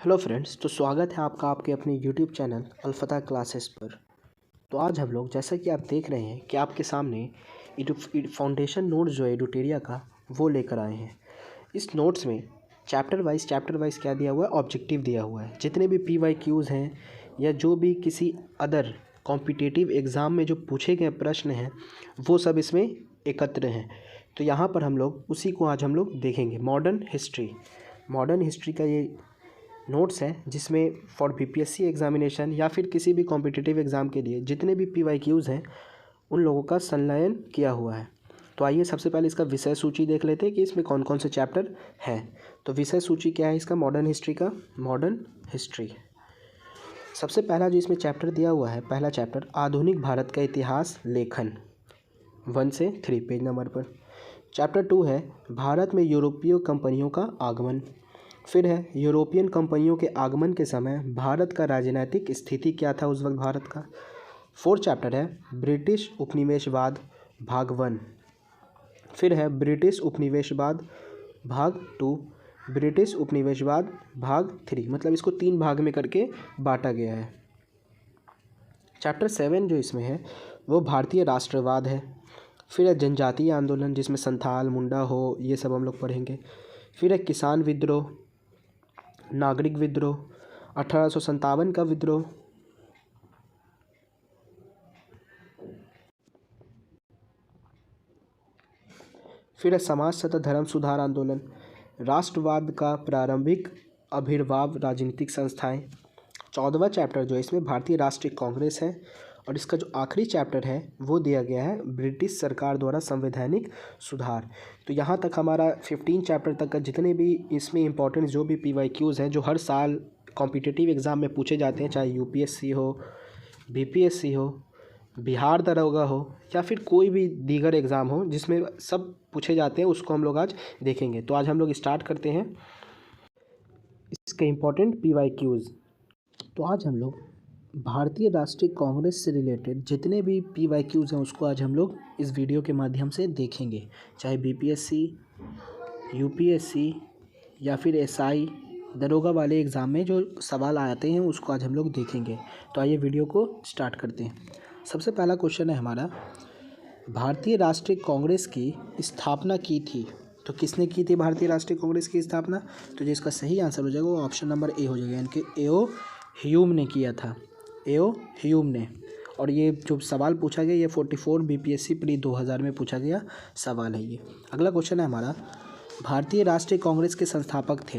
Hello friends, तो स्वागत है आपका आपके अपने यूट्यूब चैनल अलफ़ता क्लासेस पर। तो आज हम लोग जैसा कि आप देख रहे हैं कि आपके सामने फाउंडेशन नोट्स जो है एडुटेरिया का वो लेकर आए हैं। इस नोट्स में चैप्टर वाइज क्या दिया हुआ है, ऑब्जेक्टिव दिया हुआ है। जितने भी PYQs हैं या जो भी किसी अदर कॉम्पिटिटिव एग्ज़ाम में जो पूछे गए प्रश्न हैं वो सब इसमें एकत्र हैं। तो यहाँ पर हम लोग उसी को आज हम लोग देखेंगे। मॉडर्न हिस्ट्री का ये नोट्स हैं जिसमें फॉर BPSC एग्जामिनेशन या फिर किसी भी कॉम्पिटिटिव एग्ज़ाम के लिए जितने भी PYQs हैं उन लोगों का संलयन किया हुआ है। तो आइए सबसे पहले इसका विषय सूची देख लेते हैं कि इसमें कौन कौन से चैप्टर हैं। तो विषय सूची क्या है इसका, मॉडर्न हिस्ट्री। सबसे पहला जो इसमें चैप्टर दिया हुआ है, पहला चैप्टर आधुनिक भारत का इतिहास लेखन 1 से 3 पेज नंबर पर। चैप्टर 2 है भारत में यूरोपीय कंपनियों का आगमन। फिर है यूरोपियन कंपनियों के आगमन के समय भारत का राजनीतिक स्थिति क्या था उस वक्त भारत का। 4th चैप्टर है ब्रिटिश उपनिवेशवाद भाग 1। फिर है ब्रिटिश उपनिवेशवाद भाग 2, ब्रिटिश उपनिवेशवाद भाग 3। मतलब इसको 3 भाग में करके बांटा गया है। चैप्टर 7 जो इसमें है वो भारतीय राष्ट्रवाद है। फिर है जनजातीय आंदोलन जिसमें संथाल, मुंडा हो, ये सब हम लोग पढ़ेंगे। फिर है किसान विद्रोह, नागरिक विद्रोह, 1857 का विद्रोह। फिर है समाज तथा धर्म सुधार आंदोलन, राष्ट्रवाद का प्रारंभिक आविर्भाव, राजनीतिक संस्थाएं। 14वां चैप्टर जो है इसमें भारतीय राष्ट्रीय कांग्रेस है। और इसका जो आखिरी चैप्टर है वो दिया गया है ब्रिटिश सरकार द्वारा संवैधानिक सुधार। तो यहाँ तक हमारा 15 चैप्टर तक का जितने भी इसमें इंपॉर्टेंट जो भी PYQs हैं जो हर साल कॉम्पिटिटिव एग्ज़ाम में पूछे जाते हैं, चाहे UPSC हो, BPSC हो, बिहार दरोगा हो या फिर कोई भी दीगर एग्ज़ाम हो जिसमें सब पूछे जाते हैं, उसको हम लोग आज देखेंगे। तो आज हम लोग स्टार्ट करते हैं इसके इम्पोर्टेंट PYQs। तो आज हम लोग भारतीय राष्ट्रीय कांग्रेस से रिलेटेड जितने भी PYQs हैं उसको आज हम लोग इस वीडियो के माध्यम से देखेंगे, चाहे BPSC, UPSC या फिर SI दरोगा वाले एग्ज़ाम में जो सवाल आते हैं उसको आज हम लोग देखेंगे। तो आइए वीडियो को स्टार्ट करते हैं। सबसे पहला क्वेश्चन है हमारा, भारतीय राष्ट्रीय कांग्रेस की स्थापना की थी तो किसने की थी भारतीय राष्ट्रीय कांग्रेस की स्थापना। तो जिसका सही आंसर हो जाएगा वो ऑप्शन नंबर ए हो जाएगा, यानी कि एओ ह्यूम ने किया था, एओ ह्यूम ने। और ये जो सवाल पूछा गया ये 44 BPSC प्री 2000 में पूछा गया सवाल है ये। अगला क्वेश्चन है हमारा, भारतीय राष्ट्रीय कांग्रेस के संस्थापक थे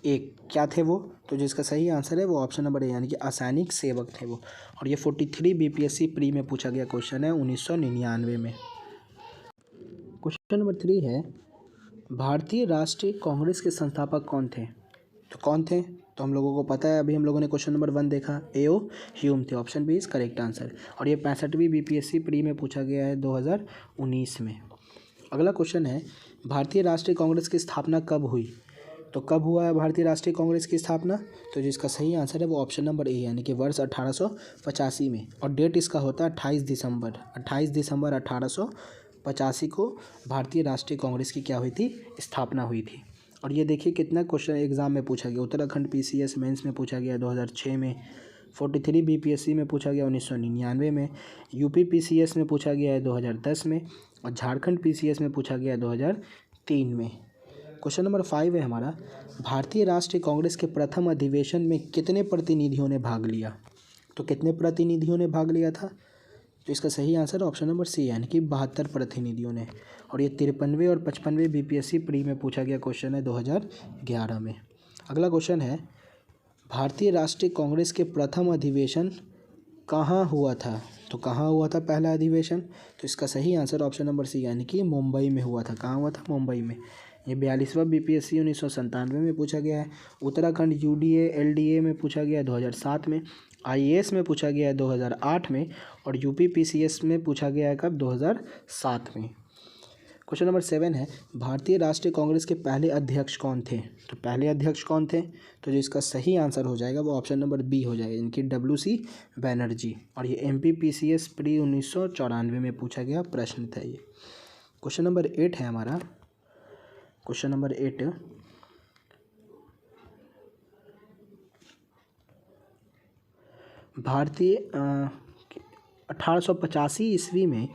एक, क्या थे वो। तो जिसका सही आंसर है वो ऑप्शन नंबर ए, यानी कि असैनिक सेवक थे वो। और ये 43 BPSC प्री में पूछा गया क्वेश्चन है 1999 में। क्वेश्चन नंबर 3 है, भारतीय राष्ट्रीय कांग्रेस के संस्थापक कौन थे। तो कौन थे, तो हम लोगों को पता है, अभी हम लोगों ने क्वेश्चन नंबर 1 देखा, एओ ह्यूम थे। Option B is correct answer. और ये 65वीं BPSC प्री में पूछा गया है 2019 में। अगला क्वेश्चन है, भारतीय राष्ट्रीय कांग्रेस की स्थापना कब हुई। तो कब हुआ है भारतीय राष्ट्रीय कांग्रेस की स्थापना। तो जिसका सही आंसर है वो ऑप्शन नंबर ए, यानी कि वर्ष 1885 में। और डेट इसका होता है 28 दिसंबर 1885 को भारतीय राष्ट्रीय कांग्रेस की क्या हुई थी, स्थापना हुई थी। और ये देखिए कितना क्वेश्चन एग्जाम में पूछा गया। उत्तराखंड PCS मेंस में पूछा गया 2006 में, 43 BPSC में पूछा गया 1999 में, UP PCS में पूछा गया है 2010 में, और झारखंड PCS में पूछा गया 2003 में। क्वेश्चन नंबर 5 है हमारा, भारतीय राष्ट्रीय कांग्रेस के प्रथम अधिवेशन में कितने प्रतिनिधियों ने भाग लिया। तो कितने प्रतिनिधियों ने भाग लिया था। तो इसका सही आंसर ऑप्शन नंबर सी, यानी कि 72 प्रतिनिधियों ने। और ये 53वें और 55वें BPSC प्री में पूछा गया क्वेश्चन है 2011 में। अगला क्वेश्चन है, भारतीय राष्ट्रीय कांग्रेस के प्रथम अधिवेशन कहाँ हुआ था। तो कहाँ हुआ था पहला अधिवेशन। तो इसका सही आंसर ऑप्शन नंबर सी, यानी कि मुंबई में हुआ था। कहाँ हुआ था, मुंबई में। ये 42वां BPSC 1997 में पूछा गया है। उत्तराखंड UDA LDA में पूछा गया है 2007 में, IAS में पूछा गया है 2008 में, और UP PCS में पूछा गया है कब, 2007 में। क्वेश्चन नंबर 7 है, भारतीय राष्ट्रीय कांग्रेस के पहले अध्यक्ष कौन थे। तो पहले अध्यक्ष कौन थे, तो जो इसका सही आंसर हो जाएगा वो ऑप्शन नंबर बी हो जाएगा, इनकी WC बैनर्जी। और ये MP PCS प्री 1994 में पूछा गया प्रश्न था ये। क्वेश्चन नंबर 8 है हमारा, क्वेश्चन नंबर 8, भारतीय 1885 ईस्वी में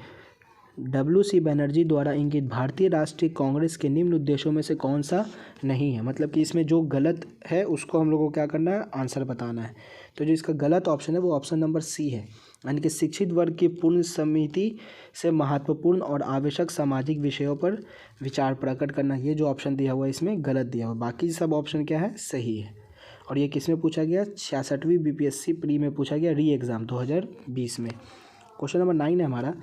WC बनर्जी द्वारा इंगित भारतीय राष्ट्रीय कांग्रेस के निम्न उद्देश्यों में से कौन सा नहीं है। मतलब कि इसमें जो गलत है उसको हम लोगों को क्या करना है, आंसर बताना है। तो जो इसका गलत ऑप्शन है वो ऑप्शन नंबर सी है, यानी कि शिक्षित वर्ग की पूर्ण समिति से महत्वपूर्ण और आवश्यक सामाजिक विषयों पर विचार प्रकट करना। ये जो ऑप्शन दिया हुआ है इसमें गलत दिया हुआ, बाकी सब ऑप्शन क्या है, सही है। और ये किस में पूछा गया, 66वीं BPSC प्री में पूछा गया, री एग्ज़ाम 2020 में। क्वेश्चन नंबर 9 है हमारा,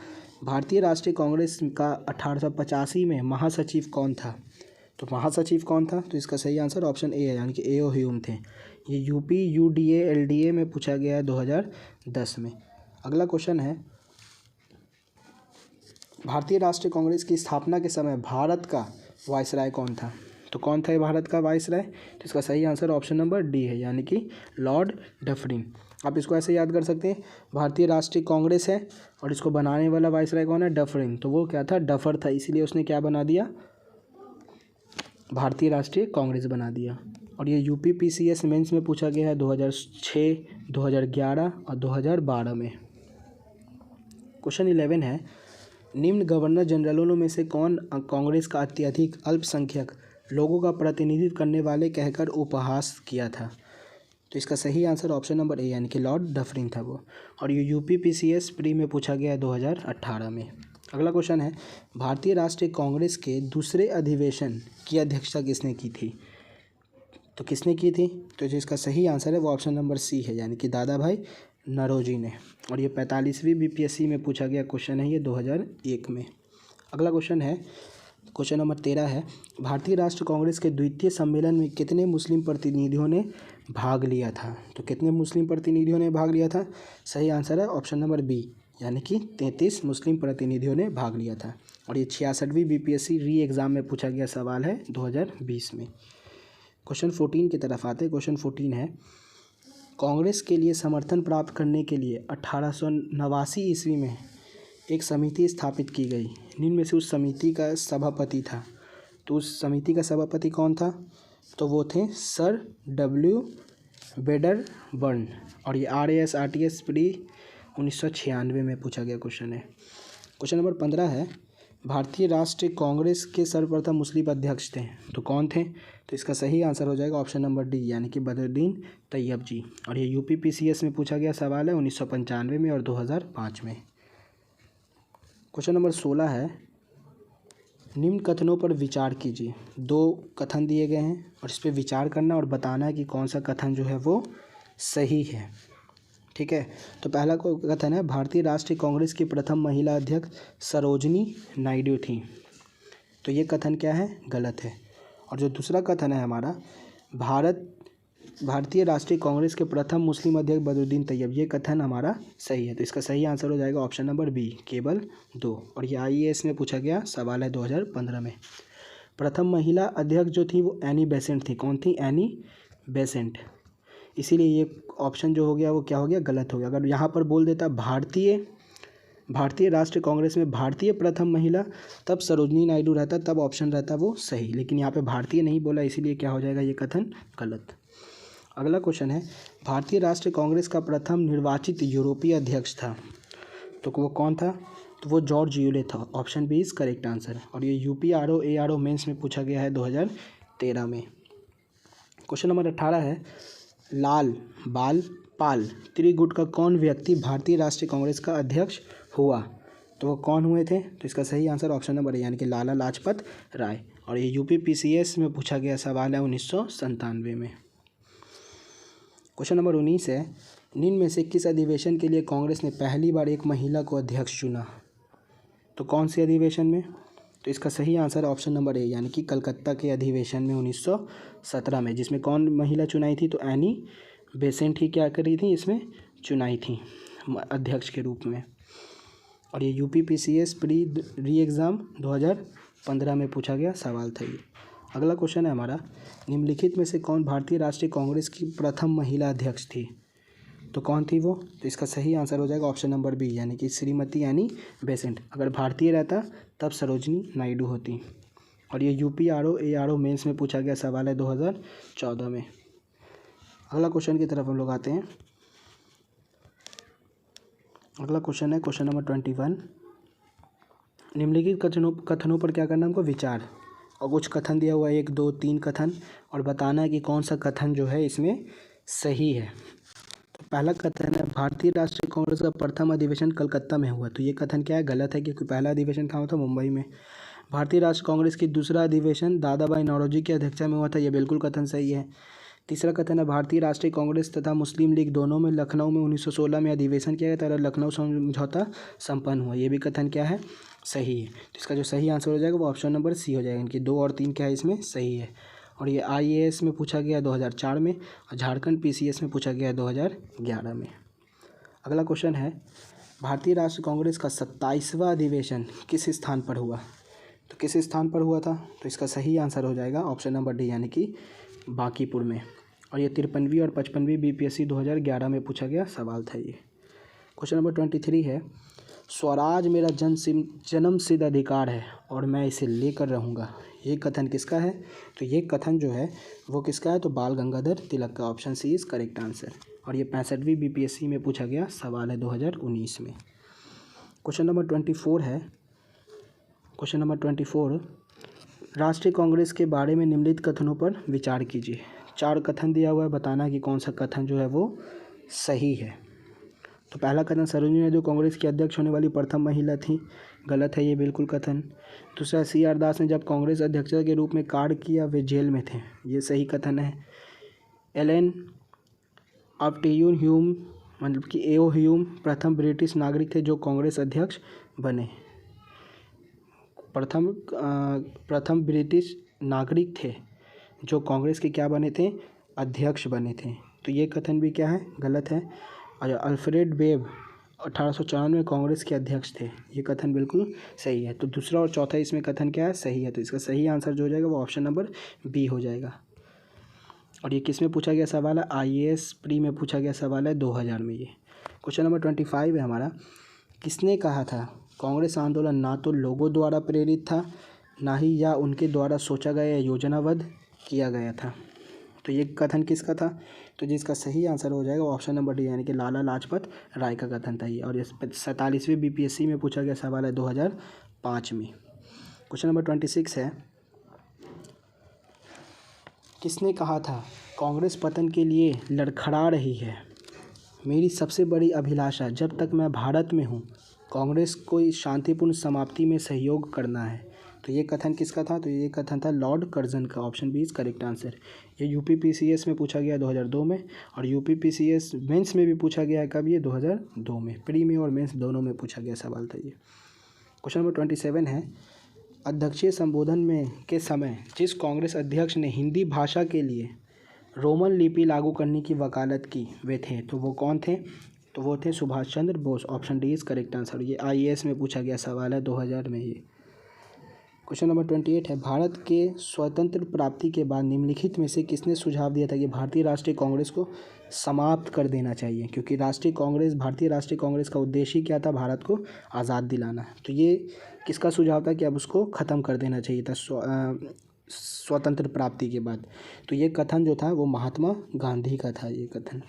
भारतीय राष्ट्रीय कांग्रेस का 1885 में महासचिव कौन था। तो महासचिव कौन था, तो इसका सही आंसर ऑप्शन ए है, यानी कि A.O. ह्यूम थे। ये UP UDA LDA में पूछा गया है 2010 में। अगला क्वेश्चन है, भारतीय राष्ट्रीय कांग्रेस की स्थापना के समय भारत का वायसराय कौन था। तो कौन था ये भारत का वायसराय, तो इसका सही आंसर ऑप्शन नंबर डी है, यानी कि लॉर्ड डफरिन। आप इसको ऐसे याद कर सकते हैं, भारतीय राष्ट्रीय कांग्रेस है और इसको बनाने वाला वायसराय कौन है, डफरिन। तो वो क्या था, डफर था, इसीलिए उसने क्या बना दिया, भारतीय राष्ट्रीय कांग्रेस बना दिया। और ये UP PCS मेंस में पूछा गया है 2006, 2011 और 2012 में। क्वेश्चन 11 है, निम्न गवर्नर जनरलों में से कौन कांग्रेस का अत्यधिक अल्पसंख्यक लोगों का प्रतिनिधित्व करने वाले कहकर उपहास किया था। तो इसका सही आंसर ऑप्शन नंबर ए, यानी कि लॉर्ड डफरिन था वो। और ये UP PCS प्री में पूछा गया है 2018 में। अगला क्वेश्चन है, भारतीय राष्ट्रीय कांग्रेस के दूसरे अधिवेशन की अध्यक्षता किसने की थी। तो किसने की थी, तो जो इसका सही आंसर है वो ऑप्शन नंबर सी है, यानी कि दादा भाई नौरोजी ने। और ये 45वीं BPSC में पूछा गया क्वेश्चन है ये 2001 में। अगला क्वेश्चन है, क्वेश्चन नंबर 13 है, भारतीय राष्ट्रीय कांग्रेस के द्वितीय सम्मेलन में कितने मुस्लिम प्रतिनिधियों ने भाग लिया था। तो कितने मुस्लिम प्रतिनिधियों ने भाग लिया था, सही आंसर है ऑप्शन नंबर बी, यानी कि 33 मुस्लिम प्रतिनिधियों ने भाग लिया था। और ये 66वीं BPSC री एग्ज़ाम में पूछा गया सवाल है 2020 में। क्वेश्चन 14 की तरफ आते हैं। क्वेश्चन 14 है, कांग्रेस के लिए समर्थन प्राप्त करने के लिए 1889 ईस्वी में एक समिति स्थापित की गई, निम्न में से उस समिति का सभापति था। तो उस समिति का सभापति कौन था, तो वो थे सर W वेडरबर्न। और ये RAS RTS प्री 1996 में पूछा गया क्वेश्चन है। क्वेश्चन नंबर 15 है, भारतीय राष्ट्रीय कांग्रेस के सर्वप्रथम मुस्लिम अध्यक्ष थे, तो कौन थे। तो इसका सही आंसर हो जाएगा ऑप्शन नंबर डी, यानी कि बदरुद्दीन तैयब जी। और ये UP PCS में पूछा गया सवाल है 1995 में और 2005 में। क्वेश्चन नंबर 16 है, निम्न कथनों पर विचार कीजिए। 2 कथन दिए गए हैं और इस पर विचार करना और बताना है कि कौन सा कथन जो है वो सही है। ठीक है, तो पहला कथन है, भारतीय राष्ट्रीय कांग्रेस की प्रथम महिला अध्यक्ष सरोजनी नायडू थी। तो ये कथन क्या है, गलत है। और जो दूसरा कथन है हमारा, भारतीय राष्ट्रीय कांग्रेस के प्रथम मुस्लिम अध्यक्ष बदरुद्दीन तैयब, ये कथन हमारा सही है। तो इसका सही आंसर हो जाएगा ऑप्शन नंबर बी, केवल 2। और ये IAS में पूछा गया सवाल है 2015 में। प्रथम महिला अध्यक्ष जो थी वो एनी बेसेंट थी। कौन थी, एनी बेसेंट। इसीलिए ये ऑप्शन जो हो गया वो क्या हो गया, गलत हो गया। अगर यहाँ पर बोल देता भारतीय राष्ट्रीय कांग्रेस में भारतीय प्रथम महिला, तब सरोजनी नायडू रहता, तब ऑप्शन रहता वो सही। लेकिन यहाँ पे भारतीय नहीं बोला, इसीलिए क्या हो जाएगा ये कथन गलत। अगला क्वेश्चन है, भारतीय राष्ट्रीय कांग्रेस का प्रथम निर्वाचित यूरोपीय अध्यक्ष था, तो वो कौन था, तो वो जॉर्ज यूले था। Option B is correct answer. और ये UP RO ARO मेंस में पूछा गया है 2013 में। क्वेश्चन नंबर 18 है, लाल बाल पाल त्रिगुट का कौन व्यक्ति भारतीय राष्ट्रीय कांग्रेस का अध्यक्ष हुआ। तो वो कौन हुए थे, तो इसका सही आंसर ऑप्शन नंबर ए, यानी कि लाला लाजपत राय। और ये UP PCS में पूछा गया सवाल है 1997 में। क्वेश्चन नंबर 19 है, निम्न में से किस अधिवेशन के लिए कांग्रेस ने पहली बार एक महिला को अध्यक्ष चुना। तो कौन से अधिवेशन में, तो इसका सही आंसर ऑप्शन नंबर ए, यानी कि कलकत्ता के अधिवेशन में 1917 में, जिसमें कौन महिला चुनाई थी, तो एनी बेसेंट ही क्या करी थी, इसमें चुनाई थी अध्यक्ष के रूप में। और ये UP PCS प्री री एग्ज़ाम 2015 में पूछा गया सवाल था ये। अगला क्वेश्चन है हमारा, निम्नलिखित में से कौन भारतीय राष्ट्रीय कांग्रेस की प्रथम महिला अध्यक्ष थी। तो कौन थी वो, तो इसका सही आंसर हो जाएगा ऑप्शन नंबर बी, यानी कि श्रीमती एनी बेसेंट। अगर भारतीय रहता तब सरोजनी नायडू होती। और ये UP RO ARO मेंस में पूछा गया सवाल है 2014 में। अगला क्वेश्चन की तरफ हम लोग आते हैं। अगला क्वेश्चन है क्वेश्चन नंबर 21। निम्नलिखित कथनों पर क्या करना है हमको विचार, और कुछ कथन दिया हुआ है 1 2 3 कथन, और बताना है कि कौन सा कथन जो है इसमें सही है। तो पहला कथन है भारतीय राष्ट्रीय कांग्रेस का प्रथम अधिवेशन कलकत्ता में हुआ। तो ये कथन क्या है, गलत है, क्योंकि पहला अधिवेशन कहाँ हुआ था, मुंबई में। भारतीय राष्ट्रीय कांग्रेस की दूसरा अधिवेशन दादा भाई नौरोजी की अध्यक्षता में हुआ था। ये बिल्कुल कथन सही है। तीसरा कथन है भारतीय राष्ट्रीय कांग्रेस तथा मुस्लिम लीग दोनों में लखनऊ में 1916 में अधिवेशन किया गया था, लखनऊ समझौता संपन्न हुआ। ये भी कथन क्या है, सही है। तो इसका जो सही आंसर हो जाएगा वो ऑप्शन नंबर सी हो जाएगा। इनकी 2 और 3 क्या है इसमें सही है। और ये IAS में पूछा गया 2004 में, और झारखंड PCS में पूछा गया 2011 में। अगला क्वेश्चन है भारतीय राष्ट्रीय कांग्रेस का 27वां अधिवेशन किस स्थान पर हुआ। तो किस स्थान पर हुआ था, तो इसका सही आंसर हो जाएगा ऑप्शन नंबर डी, यानी कि बांकीपुर में। और ये 53वीं और 55वीं BPSC 2011 में पूछा गया सवाल था ये। क्वेश्चन नंबर 23 है स्वराज मेरा जन्मसिद्ध अधिकार है और मैं इसे लेकर रहूँगा। ये कथन किसका है, तो ये कथन जो है वो किसका है, तो बाल गंगाधर तिलक का। Option C is correct answer. और ये 65वीं BPSC में पूछा गया सवाल है 2019 में। क्वेश्चन नंबर 24 है क्वेश्चन नंबर 24 राष्ट्रीय कांग्रेस के बारे में निम्नलिखित कथनों पर विचार कीजिए। 4 कथन दिया हुआ है, बताना कि कौन सा कथन जो है वो सही है। तो पहला कथन सरोजिनी नायडू कांग्रेस की अध्यक्ष होने वाली प्रथम महिला थी, गलत है, ये बिल्कुल कथन। दूसरा CR दास ने जब कांग्रेस अध्यक्ष के रूप में कार्य किया वे जेल में थे, ये सही कथन है। एलन ऑप्टियून ह्यूम मतलब कि AO ह्यूम प्रथम ब्रिटिश नागरिक थे जो कांग्रेस अध्यक्ष बने। प्रथम ब्रिटिश नागरिक थे जो कांग्रेस के क्या बने थे, अध्यक्ष बने थे। तो ये कथन भी क्या है, गलत है। और अल्फ्रेड वेब 1894 में कांग्रेस के अध्यक्ष थे, ये कथन बिल्कुल सही है। तो दूसरा और चौथा इसमें कथन क्या है, सही है। तो इसका सही आंसर जो हो जाएगा वो ऑप्शन नंबर बी हो जाएगा। और ये किस में पूछा गया सवाल है, IAS प्री में पूछा गया सवाल है 2000 में। ये क्वेश्चन नंबर 25 है हमारा। किसने कहा था कांग्रेस आंदोलन ना तो लोगों द्वारा प्रेरित था, ना ही या उनके द्वारा सोचा गया या योजनाबद्ध किया गया था। तो ये कथन किसका था, तो जिसका सही आंसर हो जाएगा ऑप्शन नंबर डी, यानी कि लाला लाजपत राय का कथन था ये। और ये 47वीं BPSC में पूछा गया सवाल है 2005 में। क्वेश्चन नंबर 26 है किसने कहा था कांग्रेस पतन के लिए लड़खड़ा रही है। मेरी सबसे बड़ी अभिलाषा जब तक मैं भारत में हूँ कांग्रेस को इस शांतिपूर्ण समाप्ति में सहयोग करना है। तो ये कथन किसका था, तो ये कथन था लॉर्ड कर्जन का। Option B is correct answer. ये UP PCS में पूछा गया 2002 में, और UP PCS मेंस में भी पूछा गया है, कब, ये 2002 में। प्री में और मेंस दोनों में पूछा गया सवाल था ये। क्वेश्चन नंबर 27 है अध्यक्षीय संबोधन में के समय जिस कांग्रेस अध्यक्ष ने हिंदी भाषा के लिए रोमन लिपि लागू करने की वकालत की वे थे, तो वो कौन थे, तो वो थे Subhash Chandra Bose. Option D is correct answer. ये IAS में पूछा गया सवाल है 2000 में ये। क्वेश्चन नंबर 28 है भारत के स्वतंत्र प्राप्ति के बाद निम्नलिखित में से किसने सुझाव दिया था कि भारतीय राष्ट्रीय कांग्रेस को समाप्त कर देना चाहिए, क्योंकि भारतीय राष्ट्रीय कांग्रेस का उद्देश्य क्या था, भारत को आज़ाद दिलाना। तो ये किसका सुझाव था कि अब उसको ख़त्म कर देना चाहिए था स्वतंत्र प्राप्ति के बाद। तो ये कथन जो था वो महात्मा गांधी का था ये कथन।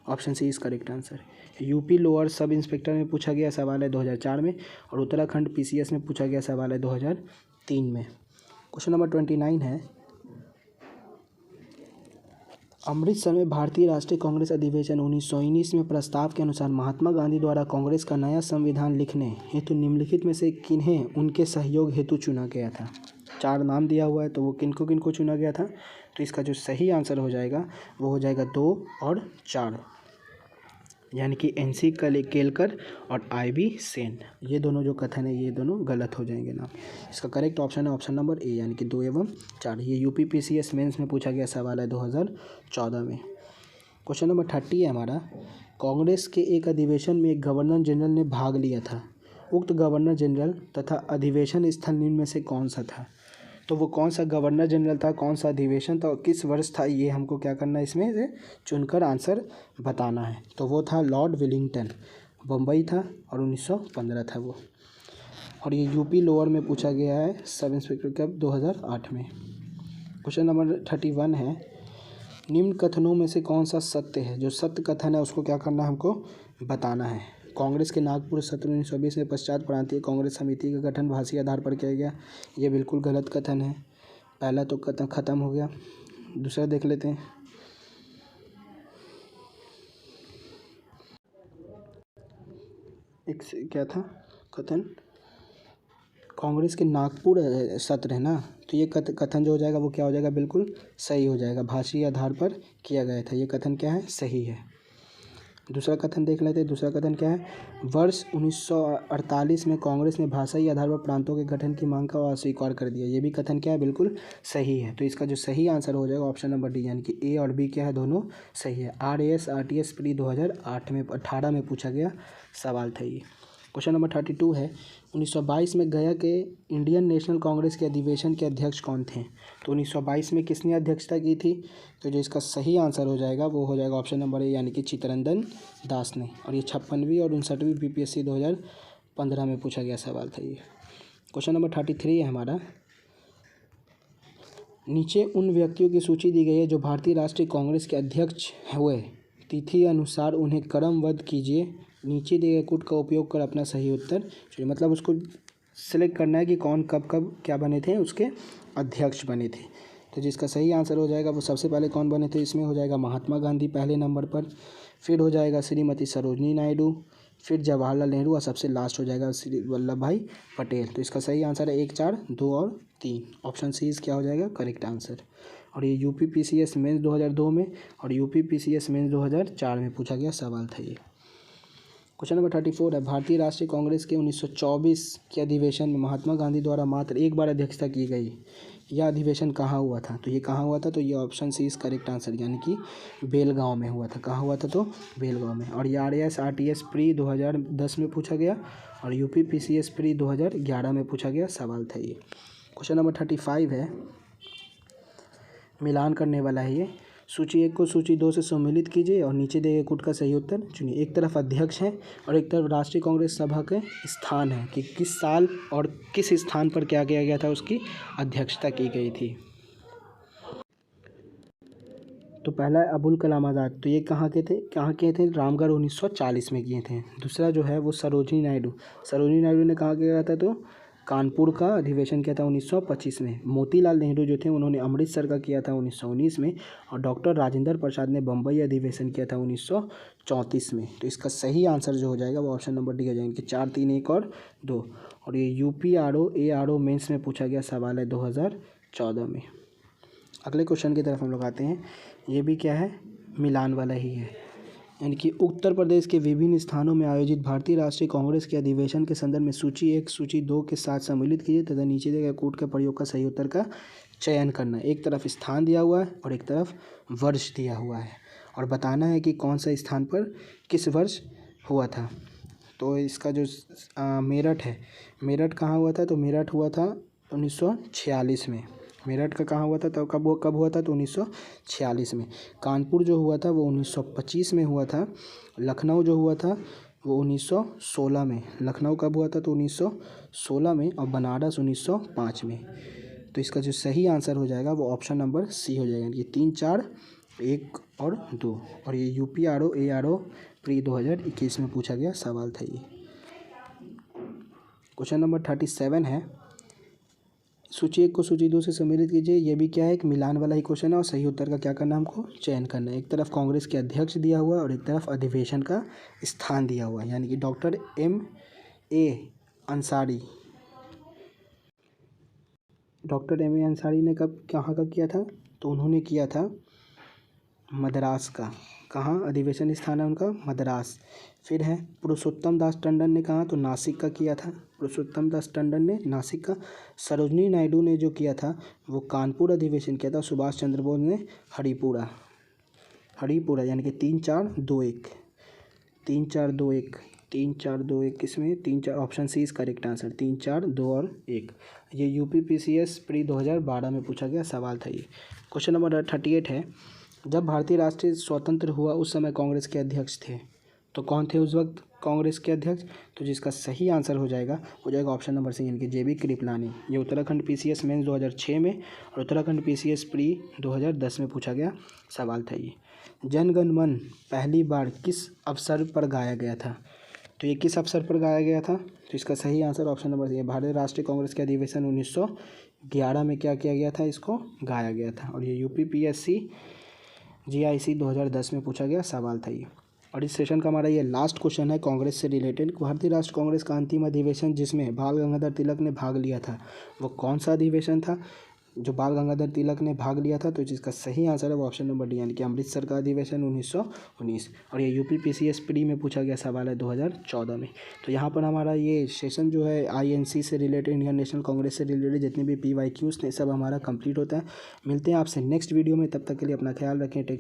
Option C is correct answer. UP lower sub inspector में पूछा गया सवाल है 2004 में, और उत्तराखंड PCS में पूछा गया सवाल है 2003 में। क्वेश्चन नंबर 29 है अमृतसर में भारतीय राष्ट्रीय कांग्रेस अधिवेशन 1919 में प्रस्ताव के अनुसार महात्मा गांधी द्वारा कांग्रेस का नया संविधान लिखने हेतु निम्नलिखित में से किन्हें उनके सहयोग हेतु चुना गया था। 4 नाम दिया हुआ है, तो वो किनको चुना गया था, तो इसका जो सही आंसर हो जाएगा वो हो जाएगा 2 और 4, यानी कि NC केलकर और IB सेन। ये दोनों जो कथन है ये दोनों गलत हो जाएंगे नाम। इसका करेक्ट ऑप्शन है ऑप्शन नंबर ए, यानी कि 2 एवं 4। ये UP PCS मेंस में पूछा गया सवाल है 2014 में। क्वेश्चन नंबर 30 है हमारा कांग्रेस के एक अधिवेशन में एक गवर्नर जनरल ने भाग लिया था। उक्त गवर्नर जनरल तथा अधिवेशन स्थल निम्न में से कौन सा था। तो वो कौन सा गवर्नर जनरल था, कौन सा अधिवेशन था और किस वर्ष था, ये हमको क्या करना है, इसमें से चुनकर आंसर बताना है। तो वो था लॉर्ड वेलिंगटन, बम्बई था और 1915 था वो। और ये UP लोअर में पूछा गया है सब इंस्पेक्टर कब, 2008 में। क्वेश्चन नंबर 31 है निम्न कथनों में से कौन सा सत्य है। जो सत्य कथन है उसको क्या करना है, हमको बताना है। कांग्रेस के नागपुर सत्र 1920 में पश्चात प्रांतीय कांग्रेस समिति का गठन भाषी आधार पर किया गया। ये बिल्कुल गलत कथन है। पहला तो कथन खत्म हो गया। दूसरा देख लेते हैं। एक क्या था कथन, कांग्रेस के नागपुर सत्र है ना, तो ये कथन जो हो जाएगा वो क्या हो जाएगा, बिल्कुल सही हो जाएगा। भाषी आधार पर किया गया था, ये कथन क्या है, सही है। दूसरा कथन देख लेते हैं। दूसरा कथन क्या है, वर्ष 1948 में कांग्रेस ने भाषाई आधार पर प्रांतों के गठन की मांग का अस्वीकार कर दिया। ये भी कथन क्या है, बिल्कुल सही है। तो इसका जो सही आंसर हो जाएगा ऑप्शन नंबर डी, यानी कि ए और बी क्या है, दोनों सही है। RAS RTS प्री 2018 में पूछा गया सवाल था ये। क्वेश्चन नंबर 32 है, 1922 में गया के इंडियन नेशनल कांग्रेस के अधिवेशन के अध्यक्ष कौन थे। तो 1922 में किसने अध्यक्षता की थी। तो जो इसका सही आंसर हो जाएगा वो हो जाएगा ऑप्शन नंबर ए, यानी कि चित्तरंजन दास ने। और ये 56वीं और 59वीं BPSC 2015 में पूछा गया सवाल था ये। क्वेश्चन नंबर 33 है हमारा, नीचे उन व्यक्तियों की सूची दी गई है जो भारतीय राष्ट्रीय कांग्रेस के अध्यक्ष हुए, तिथि अनुसार उन्हें क्रमबद्ध कीजिए। नीचे दिए गए कूट का उपयोग कर अपना सही उत्तर चुनिए। मतलब उसको सिलेक्ट करना है कि कौन कब कब क्या बने थे, उसके अध्यक्ष बने थे। तो जिसका सही आंसर हो जाएगा वो सबसे पहले कौन बने थे, इसमें हो जाएगा महात्मा गांधी पहले नंबर पर, फिर हो जाएगा श्रीमती सरोजनी नायडू, फिर जवाहरलाल नेहरू, और सबसे लास्ट हो जाएगा श्री वल्लभ भाई पटेल। तो इसका सही आंसर है 1, 4, 2 और 3। ऑप्शन सी क्या हो जाएगा करेक्ट आंसर। और ये UPPCS मेंस 2002 में और UPPCS मेंस 2004 में पूछा गया सवाल था ये। क्वेश्चन नंबर 34 है, भारतीय राष्ट्रीय कांग्रेस के 1924 के अधिवेशन में महात्मा गांधी द्वारा मात्र एक बार अध्यक्षता की गई। यह अधिवेशन कहाँ हुआ था। तो ये कहाँ हुआ था, तो ये option C is correct answer, यानी कि बेलगांव में हुआ था। कहाँ हुआ था, तो बेलगांव में। और ये RAS RTS प्री 2010 में पूछा गया और UPPCS प्री 2011 में पूछा गया सवाल था ये। क्वेश्चन नंबर 35 है, मिलान करने वाला है ये। सूची 1 को सूची 2 से सम्मिलित कीजिए और नीचे दिए गए कूट का सही उत्तर चुनिए। एक तरफ अध्यक्ष है और एक तरफ राष्ट्रीय कांग्रेस सभा के स्थान है कि किस साल और किस स्थान पर क्या किया गया था, उसकी अध्यक्षता की गई थी। तो पहला है अबुल कलाम आज़ाद, तो ये कहाँ किए थे, रामगढ़ 1940 में किए थे। दूसरा जो है वो सरोजनी नायडू ने कहाँ किया था, तो कानपुर का अधिवेशन किया था 1925 में। मोतीलाल नेहरू जो थे उन्होंने अमृतसर का किया था 1919 में। और डॉक्टर राजेंद्र प्रसाद ने बम्बई अधिवेशन किया था 1934 में। तो इसका सही आंसर जो हो जाएगा वो ऑप्शन नंबर डी हो जाएगा कि 4, 3, 1 और 2। और ये UPRO ARO मेंस में पूछा गया सवाल है 2014 में। अगले क्वेश्चन की तरफ हम लोग आते हैं। ये भी क्या है, मिलान वाला ही है, यानी कि उत्तर प्रदेश के विभिन्न स्थानों में आयोजित भारतीय राष्ट्रीय कांग्रेस के अधिवेशन के संदर्भ में सूची 1 सूची 2 के साथ सम्मिलित कीजिए तथा नीचे दिए गए कूट के प्रयोग का सही उत्तर का चयन करना है। एक तरफ स्थान दिया हुआ है और एक तरफ वर्ष दिया हुआ है और बताना है कि कौन सा स्थान पर किस वर्ष हुआ था। तो इसका जो मेरठ है, मेरठ कहाँ हुआ था, तो मेरठ हुआ था 1946 में। मेरठ का कहाँ हुआ था, तो कब हुआ था, तो 1946 में। कानपुर जो हुआ था वो 1925 में हुआ था। लखनऊ जो हुआ था वो 1916 में। लखनऊ कब हुआ था, तो 1916 में। और बनारस 1905 में। तो इसका जो सही आंसर हो जाएगा वो ऑप्शन नंबर सी हो जाएगा, ये 3, 4, 1 और 2। और ये UPRO ARO प्री 2021 में पूछा गया सवाल था ये। क्वेश्चन नंबर 37 है, सूची 1 को सूची 2 से सम्मिलित कीजिए। ये भी क्या है, एक मिलान वाला ही क्वेश्चन है और सही उत्तर का क्या करना है, हमको चयन करना है। एक तरफ कांग्रेस के अध्यक्ष दिया हुआ है और एक तरफ अधिवेशन का स्थान दिया हुआ है, यानी कि डॉक्टर MA अंसारी ने कहाँ का किया था, तो उन्होंने किया था मद्रास का। कहाँ अधिवेशन स्थान है उनका, मद्रास। फिर है पुरुषोत्तम दास टंडन ने कहा, तो नासिक का किया था। पुरुषोत्तम दास टंडन ने नासिक का। सरोजनी नायडू ने जो किया था वो कानपुर अधिवेशन किया था। सुभाष चंद्र बोस ने हरिपुरा, यानी कि 3, 4, 2, 1। 3, 4, 2, 1, 3, 4, 2, 1 किसमें, 3, 4, option C is correct answer. 3, 4, 2 और 1। ये UPPCS प्री 2012 में पूछा गया सवाल था ये। क्वेश्चन नंबर 38 है, जब भारतीय राष्ट्रीय स्वतंत्र हुआ उस समय कांग्रेस के अध्यक्ष थे, तो कौन थे उस वक्त कांग्रेस के अध्यक्ष। तो जिसका सही आंसर हो जाएगा ऑप्शन नंबर सी, यानी कि JB कृपलानी। ये उत्तराखंड PCS मेंस 2006 में और उत्तराखंड PCS प्री 2010 में पूछा गया सवाल था ये। जनगण मन पहली बार किस अवसर पर गाया गया था। तो ये किस अवसर पर गाया गया था? तो इसका सही आंसर ऑप्शन नंबर सी है। भारतीय राष्ट्रीय कांग्रेस के अधिवेशन 1911 में क्या किया गया था? इसको गाया गया था। और ये यूपीपीएससी जीआईसी 2010 में पूछा गया सवाल था ये। और इस सेशन का हमारा ये लास्ट क्वेश्चन है कांग्रेस से रिलेटेड। भारतीय राष्ट्रीय कांग्रेस का अंतिम अधिवेशन जिसमें बाल गंगाधर तिलक ने भाग लिया था, वो कौन सा अधिवेशन था जो बाल गंगाधर तिलक ने भाग लिया था? तो जिसका सही आंसर है वो ऑप्शन नंबर डी, यानी कि अमृतसर का अधिवेशन 1919। और ये यूपीपीसीएस प्री में पूछा गया सवाल है 2014 में। तो यहाँ पर हमारा ये सेशन जो है आईएनसी से रिलेटेड, इंडियन नेशनल कांग्रेस से रिलेटेड जितने भी पीवाईक्यूज़ थे सब हमारा कंप्लीट होता है। मिलते हैं आपसे नेक्स्ट वीडियो में, तब तक के लिए अपना ख्याल रखें। टेक